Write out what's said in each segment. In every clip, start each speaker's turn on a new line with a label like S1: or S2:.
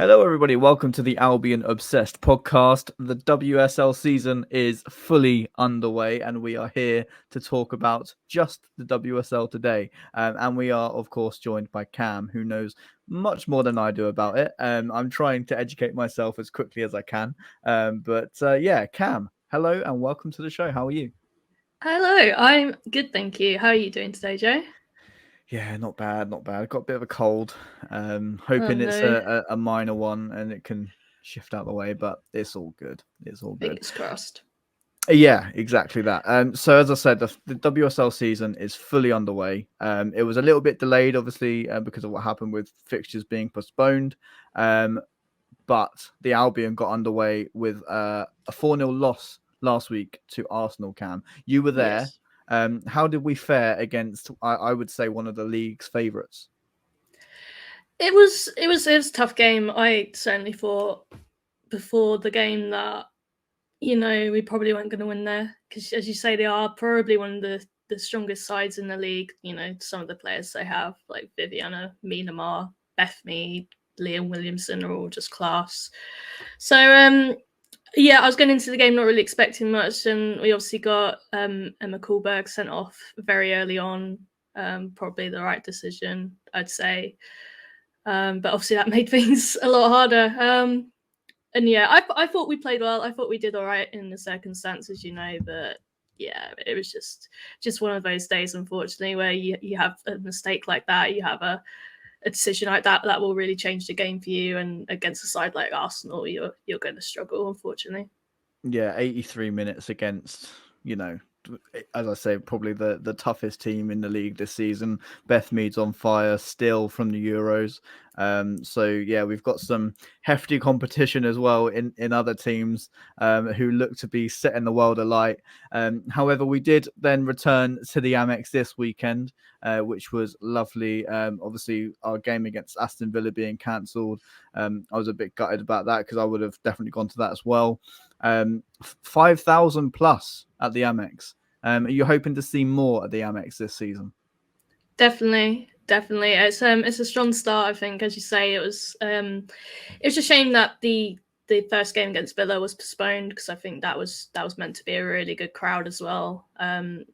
S1: Hello, everybody. Welcome to the Albion Obsessed podcast. The WSL season is fully underway, and we are here to talk about just the WSL today. And we are, of course, joined by Cam, who knows much more than I do about it. I'm trying to educate myself as quickly as I can. But Cam, hello, and welcome to the show. How are you?
S2: Hello, I'm good, thank you. How are you doing today, Joe?
S1: Yeah, not bad, not bad. Got a bit of a cold.
S2: Oh
S1: Hoping it's
S2: no,
S1: a minor one and it can shift out the way, but it's all good. It's all good.
S2: fingers crossed.
S1: Yeah, exactly that. So as I said, the WSL season is fully underway. It was a little bit delayed, obviously, because of what happened with fixtures being postponed. Um, but the Albion got underway with a 4-0 loss last week to Arsenal. Cam, you were there.
S2: Yes,
S1: How did we fare against, I would say, one of the league's favourites?
S2: it was a tough game. I certainly thought before the game that we probably weren't going to win there because, as you say, they are probably one of the strongest sides in the league. Some of the players they have, like Viviana, Minamar, Beth Mead, Liam Williamson, are all just class. So yeah, I was going into the game not really expecting much, and we obviously got Emma Kullberg sent off very early on. Probably the right decision, I'd say. But obviously that made things a lot harder. And yeah, I thought we played well. I thought we did all right in the circumstances, but yeah, it was just one of those days, unfortunately, where you have a mistake like that, you have a decision like that will really change the game for you. And against a side like Arsenal, you're going to struggle, unfortunately.
S1: Yeah, 83 minutes against, you know, as I say, probably the toughest team in the league this season. Beth Mead's on fire still from the Euros. So yeah, we've got some hefty competition as well in other teams who look to be setting the world alight. However, we did then return to the Amex this weekend, which was lovely. Obviously, our game against Aston Villa being cancelled. I was a bit gutted about that because I would have definitely gone to that as well. 5,000 plus at the Amex. Are you hoping to see more at the Amex this season?
S2: Definitely. It's a strong start. I think, as you say, it was a shame that the first game against Villa was postponed because I think that was meant to be a really good crowd as well. And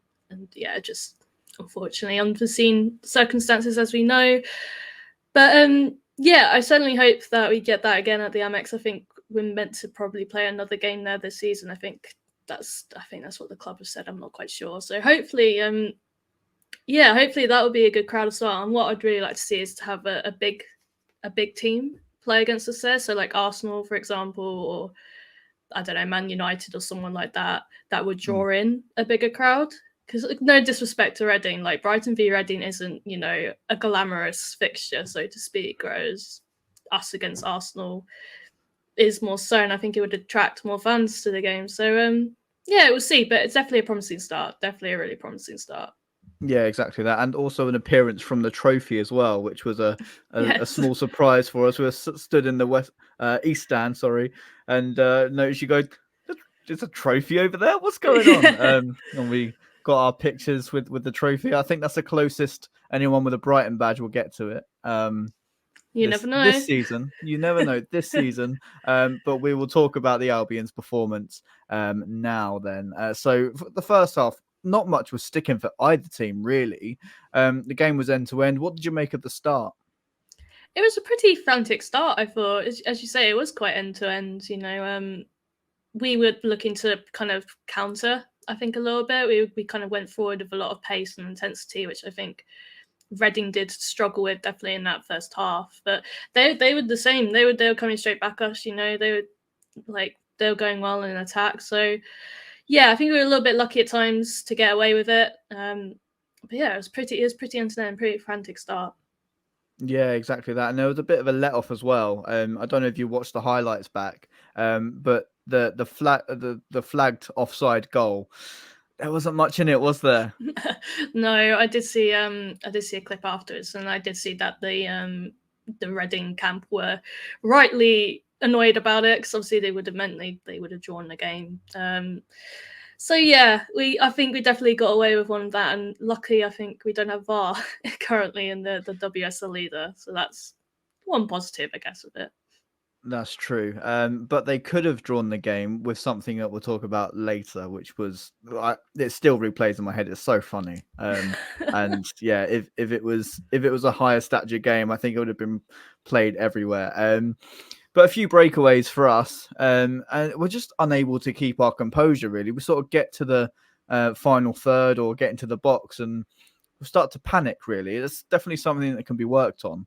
S2: yeah, just unfortunately unforeseen circumstances, as we know. But yeah, I certainly hope that we get that again at the Amex. I think we're meant to probably play another game there this season. I think that's what the club has said. I'm not quite sure. So hopefully, yeah, hopefully that would be a good crowd as well. And what I'd really like to see is to have a big team play against us there. So like Arsenal, for example, or I don't know, Man United or someone like that would
S1: Mm.
S2: draw in a bigger crowd. Because no disrespect to Reading, like Brighton v Reading isn't, a glamorous fixture, so to speak, whereas us against Arsenal is more so, and I think it would attract more fans to the game. So yeah, we'll see, but it's definitely a promising start. Definitely a really promising start.
S1: Yeah, exactly that, and also an appearance from the trophy as well, which was a
S2: Yes.
S1: small surprise for us. We were stood in the east stand, sorry, and noticed you go, "There's a trophy over there. What's going on?" And we got our pictures with the trophy. I think that's the closest anyone with a Brighton badge will get to it.
S2: You never
S1: This
S2: know.
S1: season. You never know this season. But we will talk about the Albion's performance now. Then, so for the first half, not much was sticking for either team really. The game was end to end. What did you make of the start?
S2: It was a pretty frantic start, I thought. As you say, it was quite end to end. We were looking to kind of counter, I think, a little bit. We kind of went forward with a lot of pace and intensity, which I think Reading did struggle with definitely in that first half. But they were the same. They were coming straight back us. They were going well in attack. So yeah, I think we were a little bit lucky at times to get away with it. But yeah, it was pretty end to end, pretty frantic start.
S1: Yeah, exactly that. And there was a bit of a let off as well. I don't know if you watched the highlights back, but the flagged offside goal, there wasn't much in it, was there?
S2: No, I did see a clip afterwards, and I did see that the Reading camp were rightly annoyed about it because obviously they would have meant they would have drawn the game. So yeah, I think we definitely got away with one of that, and luckily I think we don't have VAR currently in the WSL either, so that's one positive, I guess, of it.
S1: That's true. But they could have drawn the game with something that we'll talk about later, which was it still replays in my head. It's so funny. And yeah, if it was a higher stature game, I think it would have been played everywhere. But a few breakaways for us, and we're just unable to keep our composure. Really, we sort of get to the final third or get into the box, and we start to panic. Really, it's definitely something that can be worked on.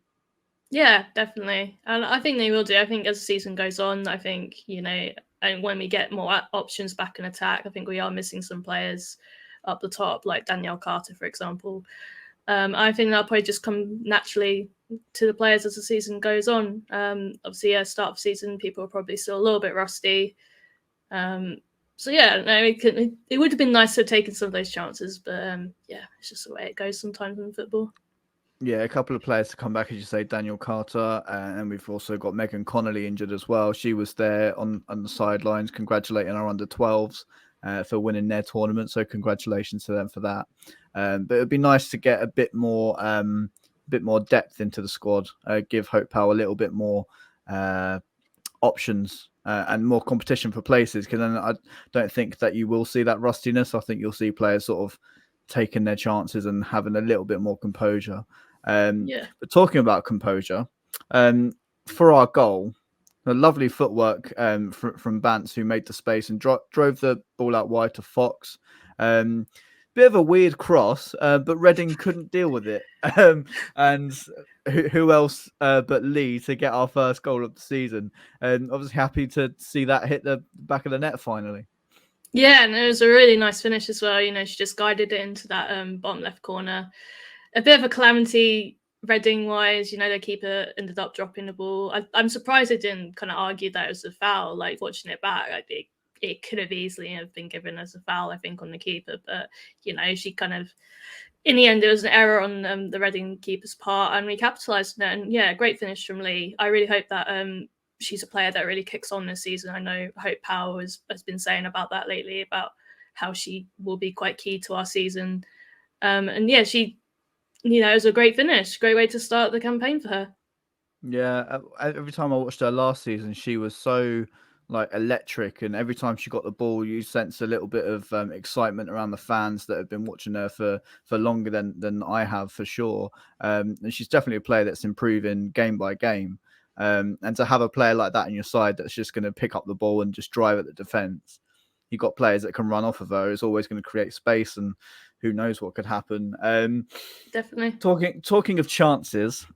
S2: Yeah, definitely. And I think they will do. I think as the season goes on, I think, and when we get more options back in attack, I think we are missing some players up the top, like Danielle Carter, for example. I think that'll probably just come naturally to the players as the season goes on. Obviously, yeah, start of season, people are probably still a little bit rusty. So yeah, no, it would have been nice to have taken some of those chances, but yeah, it's just the way it goes sometimes in football.
S1: Yeah, a couple of players to come back, as you say, Daniel Carter, and we've also got Megan Connolly injured as well. She was there on the sidelines, congratulating our under 12s for winning their tournament. So congratulations to them for that. But it'd be nice to get a bit more depth into the squad, give Hope Powell a little bit more options and more competition for places. Because then I don't think that you will see that rustiness. I think you'll see players sort of taking their chances and having a little bit more composure.
S2: Yeah.
S1: But talking about composure, for our goal, a lovely footwork from Bance, who made the space and drove the ball out wide to Fox. Bit of a weird cross, but Reading couldn't deal with it. And who else but Lee to get our first goal of the season? And obviously happy to see that hit the back of the net finally.
S2: Yeah, and it was a really nice finish as well. She just guided it into that bottom left corner. A bit of a calamity Reading wise, the keeper ended up dropping the ball. I'm surprised they didn't kind of argue that it was a foul. Like watching it back, I think it could have easily have been given as a foul, I think, on the keeper. But she kind of, in the end, there was an error on the Reading keeper's part, and we capitalised on it. And yeah, great finish from Lee. I really hope that she's a player that really kicks on this season. I know Hope Powell has been saying about that lately, about how she will be quite key to our season. And yeah, she, it was a great finish, great way to start the campaign for her.
S1: Yeah, every time I watched her last season, she was so like electric, and every time she got the ball, you sense a little bit of excitement around the fans that have been watching her for longer than I have for sure. And she's definitely a player that's improving game by game. And to have a player like that in your side that's just going to pick up the ball and just drive at the defense, you've got players that can run off of her. It's always going to create space, and who knows what could happen.
S2: Definitely.
S1: Talking of chances.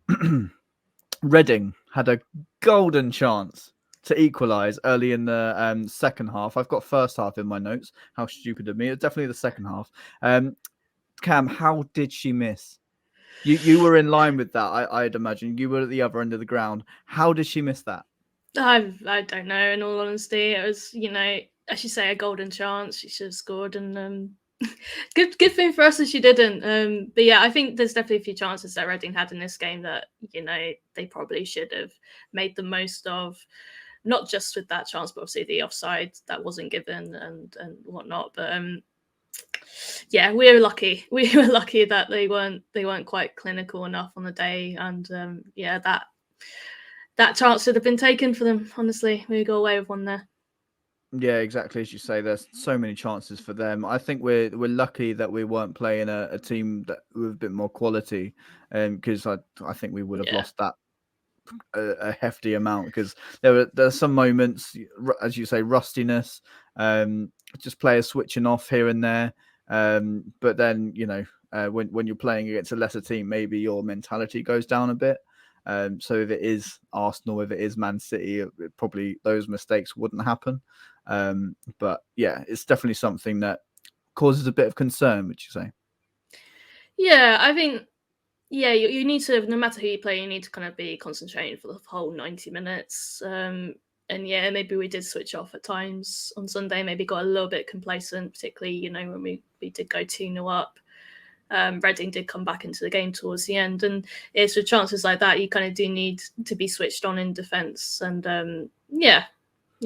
S1: Reading had a golden chance to equalise early in the second half. I've got first half in my notes. How stupid of me. It's definitely the second half. Cam, how did she miss? You were in line with that, I'd imagine. You were at the other end of the ground. How did she miss that?
S2: I don't know, in all honesty. It was, as you say, a golden chance. She should have scored, and good thing for us that she didn't. But yeah, I think there's definitely a few chances that Reading had in this game that, they probably should have made the most of. Not just with that chance, but obviously the offside that wasn't given and whatnot. But yeah, we were lucky. We were lucky that they weren't quite clinical enough on the day, and yeah, that chance should have been taken for them. Honestly, we go away with one there.
S1: Yeah, exactly as you say. There's so many chances for them. I think we're lucky that we weren't playing a team that with a bit more quality, because I think we would have
S2: Yeah,
S1: lost that a hefty amount, because there's some moments, as you say, rustiness, just players switching off here and there. But then when you're playing against a lesser team, maybe your mentality goes down a bit. So if it is Arsenal, if it is Man City, probably those mistakes wouldn't happen. But yeah, it's definitely something that causes a bit of concern, would you say?
S2: yeah. I think you need to, no matter who you play, you need to kind of be concentrating for the whole 90 minutes. And yeah, maybe we did switch off at times on Sunday. Maybe got a little bit complacent, particularly when we did go 2-0 up. Reading did come back into the game towards the end, and it's with chances like that you kind of do need to be switched on in defence. And yeah,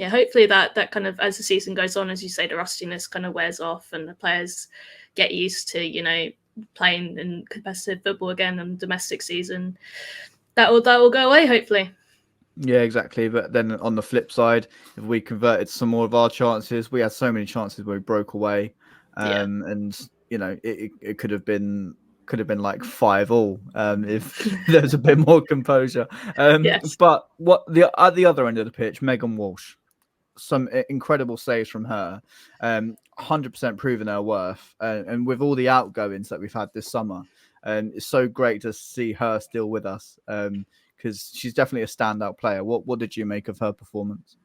S2: hopefully that kind of, as the season goes on, as you say, the rustiness kind of wears off and the players get used to playing in competitive football again and domestic season. That will go away hopefully.
S1: Yeah, exactly. But then on the flip side, if we converted some more of our chances, we had so many chances where we broke away,
S2: Yeah.
S1: and it could have been like 5-5 if there was a bit more composure.
S2: Yes.
S1: But what the at the other end of the pitch, Megan Walsh, some incredible saves from her, 100% proven her worth, and with all the outgoings that we've had this summer, it's so great to see her still with us. Because she's definitely a standout player. What did you make of her performance?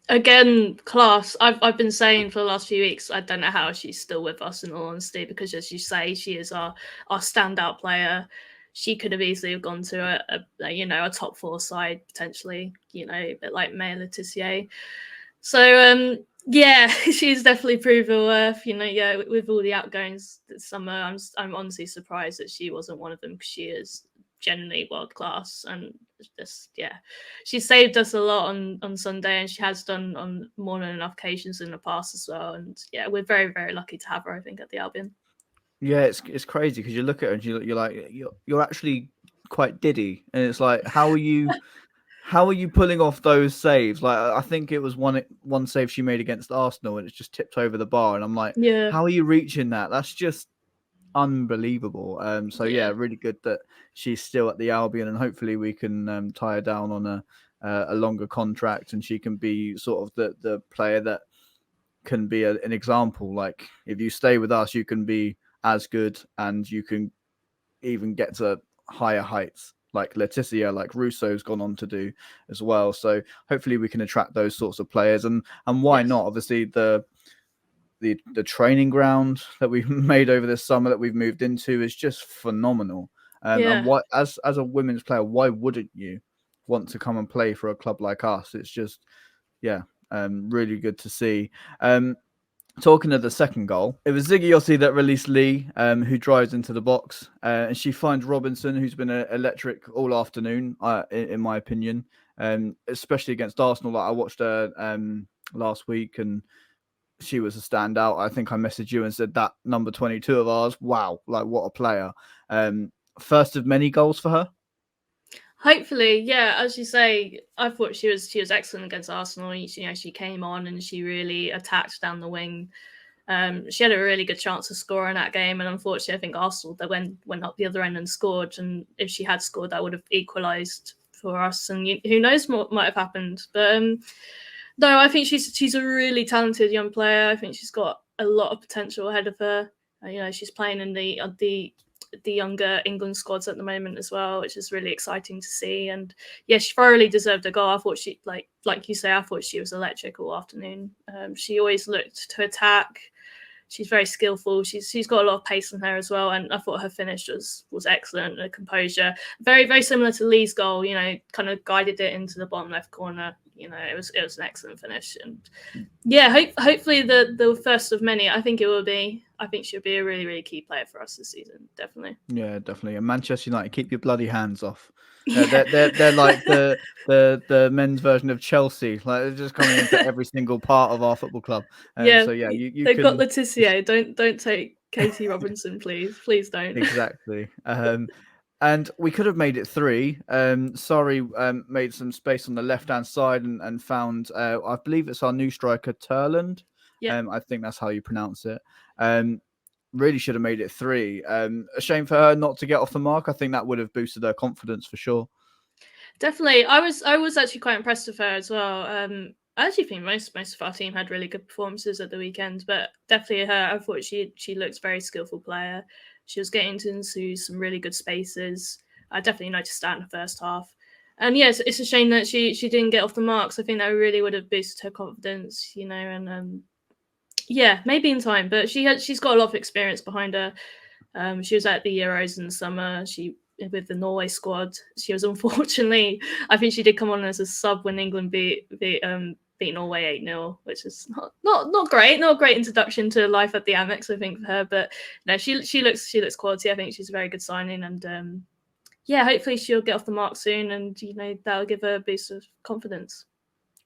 S2: Again, class. I've been saying for the last few weeks, I don't know how she's still with us in all honesty, because as you say, she is our standout player. She could have easily have gone to a top four side potentially, a bit like Maya Letitia. So yeah, she's definitely proved her worth. Yeah, with all the outgoings this summer, I'm honestly surprised that she wasn't one of them, because she is genuinely world class. And just, yeah, she saved us a lot on Sunday, and she has done on more than enough occasions in the past as well. And yeah, we're very, very lucky to have her, I think, at the Albion.
S1: Yeah, it's crazy because you look at her and you're like you're actually quite diddy, and it's like how are you pulling off those saves? Like I think it was one save she made against Arsenal, and it's just tipped over the bar, and I'm like,
S2: Yeah,
S1: how are you reaching that? That's just unbelievable. So yeah,
S2: yeah,
S1: really good that she's still at the Albion, and hopefully we can tie her down on a longer contract, and she can be sort of the player that can be an example. Like if you stay with us, you can be as good, and you can even get to higher heights. Like Leticia, like Russo's gone on to do as well. So hopefully we can attract those sorts of players, and why
S2: yes,
S1: not? Obviously the training ground that we've made over this summer that we've moved into is just phenomenal. And
S2: yeah.
S1: what as a women's player, why wouldn't you want to come and play for a club like us? It's just yeah, really good to see. Talking of the second goal, it was Ziggy Yossi that released Lee, who drives into the box, and she finds Robinson, who's been electric all afternoon, in my opinion, especially against Arsenal. Like I watched her last week, and she was a standout. I think I messaged you and said that number 22 of ours. Wow, like what a player! First of many goals for her.
S2: Hopefully, yeah. As you say, I thought she was excellent against Arsenal. She came on and she really attacked down the wing. She had a really good chance to score in that game, and unfortunately, I think Arsenal they went up the other end and scored. And if she had scored, that would have equalised for us. And who knows what might have happened. But no, I think she's a really talented young player. I think she's got a lot of potential ahead of her. She's playing in the younger England squads at the moment as well, which is really exciting to see. And yeah, she thoroughly deserved a goal. I thought she like you say, I thought she was electric all afternoon. She always looked to attack. She's very skillful. She's got a lot of pace in her as well, and I thought her finish was excellent. Her composure, very very similar to Lee's goal. Kind of guided it into the bottom left corner. It was an excellent finish, and yeah, hopefully the first of many. I think it will be. I think she'll be a really really key player for us this season. Definitely.
S1: Yeah, definitely. And Manchester United, keep your bloody hands off.
S2: Yeah.
S1: They're like the men's version of Chelsea. Like they're just coming into every single part of our football club.
S2: Yeah,
S1: So yeah, you
S2: they've got
S1: can
S2: Letitia. Don't take Katie Robinson, please. Please don't.
S1: exactly. And we could have made it three. Sorry, made some space on the left hand side and found I believe it's our new striker Turland.
S2: Yeah.
S1: I think that's how you pronounce it. Really should have made it three. A shame for her not to get off the mark. I think that would have boosted her confidence for sure.
S2: Definitely. I was actually quite impressed with her as well. I actually think most of our team had really good performances at the weekend, but definitely her. I thought she looks very skillful player. She was getting into some really good spaces. I definitely noticed that in the first half. And yes, it's a shame that she didn't get off the marks. I think that really would have boosted her confidence, and yeah, maybe in time. But she's got a lot of experience behind her. She was at the Euros in the summer. She with the Norway squad. She was unfortunately, I think she did come on as a sub when England beat Norway 8-0, which is not great. Not a great introduction to life at the AMEX, I think, for her. But no, she looks quality. I think she's a very good signing, and yeah, hopefully she'll get off the mark soon, and that'll give her a boost of confidence.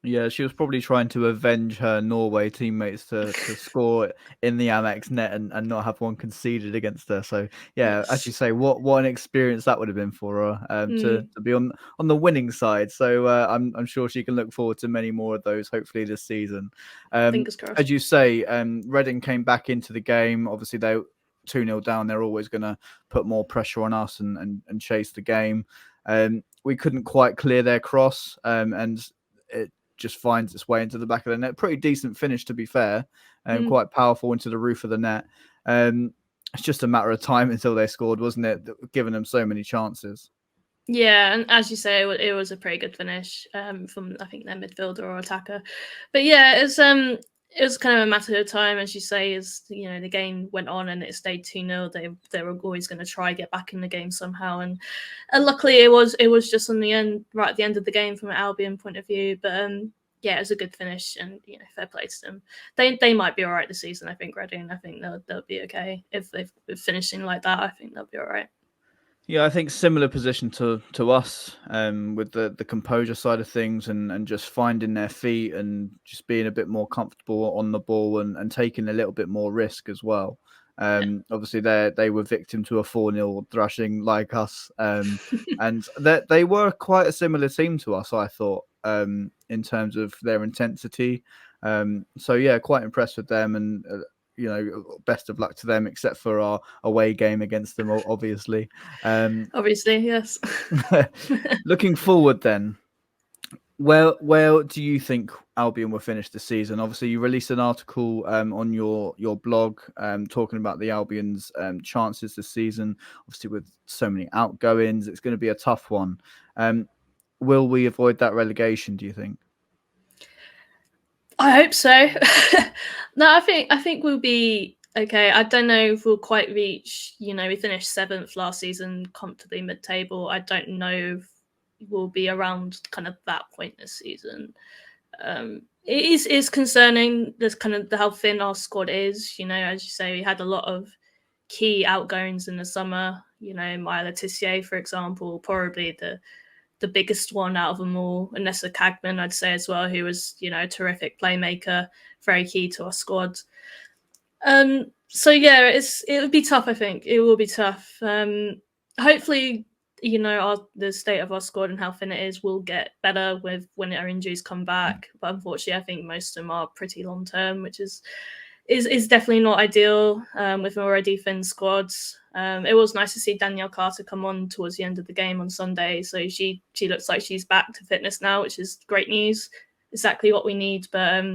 S1: Yeah, she was probably trying to avenge her Norway teammates to score in the Amex net and not have one conceded against her. So yeah, as you
S2: Yes.
S1: say, what an experience that would have been for her
S2: Mm,
S1: to be on the winning side. So I'm sure she can look forward to many more of those hopefully this season.
S2: fingers crossed.
S1: As you say, Reading came back into the game. Obviously they 2-0 down. They're always going to put more pressure on us and chase the game. We couldn't quite clear their cross, and it just finds its way into the back of the net. Pretty decent finish, to be fair, and
S2: Mm.
S1: quite powerful into the roof of the net. It's just a matter of time until they scored, wasn't it? Giving them so many chances.
S2: Yeah, and as you say, it was a pretty good finish from I think their midfielder or attacker. But yeah, it was kind of a matter of time, as you say, as the game went on and it stayed 2-0. They were always going to try get back in the game somehow, and luckily it was just on the end, right at the end of the game from an Albion point of view. But yeah, it was a good finish, and fair play to them. They might be all right this season. I think Reading. I think they'll be okay if they're finishing like that. I think they'll be all right.
S1: Yeah, I think similar position to us, with the composure side of things and just finding their feet and just being a bit more comfortable on the ball and taking a little bit more risk as well.
S2: Yeah.
S1: Obviously, they were victim to a 4-0 thrashing like us, and they were quite a similar team to us, I thought, in terms of their intensity. So yeah, quite impressed with them, and best of luck to them, except for our away game against them, obviously. Um,
S2: Obviously, yes.
S1: looking forward, then, where do you think Albion will finish the season? Obviously, you released an article on your blog talking about the Albion's chances this season. Obviously, with so many outgoings, it's going to be a tough one. Um, will we avoid that relegation, do you think?
S2: I hope so. No, I think we'll be okay. I don't know if we'll quite reach. We finished seventh last season, comfortably mid-table. I don't know if we'll be around kind of that point this season. It is concerning. This kind of how thin our squad is. As you say, we had a lot of key outgoings in the summer. Maya Letitia, for example, probably the biggest one out of them all, and Nessa Cagman, I'd say as well, who was, a terrific playmaker, very key to our squad. So yeah, it would be tough. I think it will be tough. Hopefully, the state of our squad and how thin it is will get better with when our injuries come back. But unfortunately, I think most of them are pretty long term, which is definitely not ideal with already thin squads. It was nice to see Danielle Carter come on towards the end of the game on Sunday. So she looks like she's back to fitness now, which is great news. Exactly what we need. But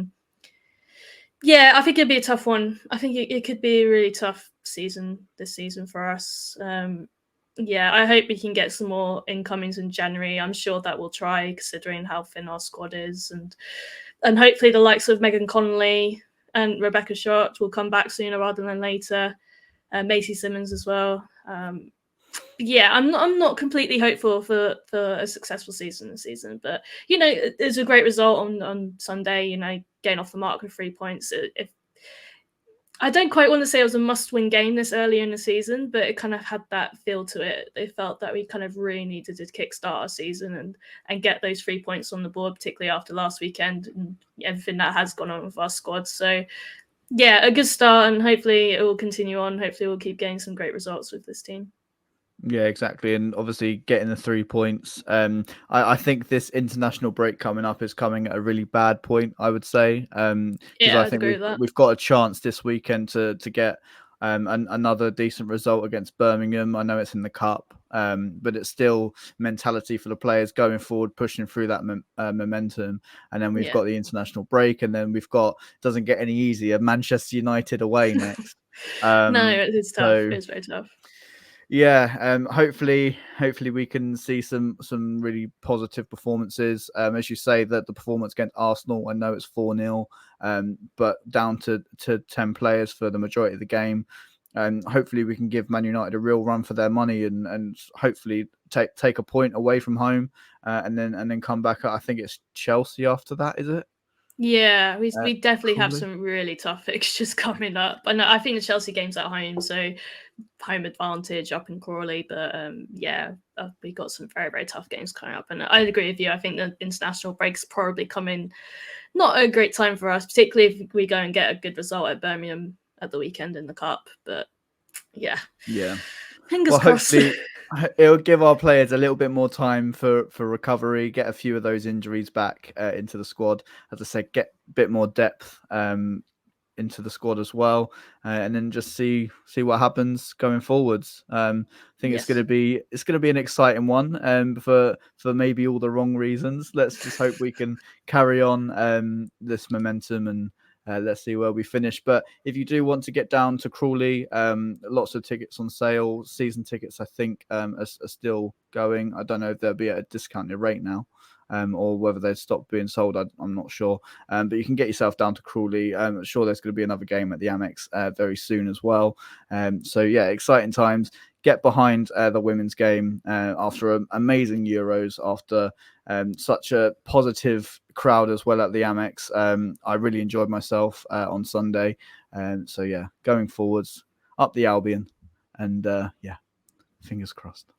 S2: yeah, I think it'd be a tough one. I think it could be a really tough season this season for us. Yeah, I hope we can get some more incomings in January. I'm sure that we'll try, considering how thin our squad is, and hopefully the likes of Megan Connolly and Rebecca Short will come back sooner rather than later. Macy Simmons as well. Yeah, I'm not completely hopeful for a successful season this season, but it's a great result on Sunday. Getting off the mark with 3 points. If I don't quite want to say it was a must-win game this early in the season, but it kind of had that feel to it. It felt that we kind of really needed to kickstart our season and get those 3 points on the board, particularly after last weekend and everything that has gone on with our squad. So yeah, a good start, and hopefully it will continue on. Hopefully we'll keep getting some great results with this team.
S1: Yeah, exactly. And obviously getting the 3 points. I think this international break coming up is coming at a really bad point, I would say. Because
S2: Yeah,
S1: I
S2: I'd
S1: think
S2: agree with that.
S1: we've got a chance this weekend to get another decent result against Birmingham. I know it's in the cup, but it's still mentality for the players going forward, pushing through that momentum. And then we've
S2: Yeah.
S1: got the international break, and then we've got, doesn't get any easier, Manchester United away next.
S2: No,
S1: Um,
S2: it's tough.
S1: so
S2: It's very tough.
S1: yeah, hopefully we can see some really positive performances. As you say, that the performance against Arsenal, I know it's 4-0, but down to 10 players for the majority of the game. And hopefully we can give Man United a real run for their money and hopefully take a point away from home, and then come back. I think it's Chelsea after that, is it?
S2: Yeah, we definitely have
S1: Crawley.
S2: some really tough fixtures coming up. And I think the Chelsea game's at home, so home advantage up in Crawley. But yeah, we got some very, very tough games coming up. And I agree with you. I think the international break's probably coming not a great time for us, particularly if we go and get a good result at Birmingham at the weekend in the Cup. But yeah, fingers
S1: Well,
S2: crossed.
S1: hopefully it'll give our players a little bit more time for recovery, get a few of those injuries back into the squad. As I said, get a bit more depth into the squad as well, and then just see what happens going forwards. I think
S2: Yes.
S1: it's gonna be an exciting one, for maybe all the wrong reasons. Let's just hope we can carry on this momentum, and let's see where we finish. But if you do want to get down to Crawley, lots of tickets on sale. Season tickets, I think, are still going. I don't know if they'll be at a discounted rate now. Or whether they've stopped being sold, I'm not sure. But you can get yourself down to Crawley. I'm sure there's going to be another game at the AMEX very soon as well. So yeah, exciting times. Get behind the women's game after an amazing Euros, after such a positive crowd as well at the Amex. I really enjoyed myself on Sunday. So yeah, going forwards, up the Albion, and yeah, fingers crossed.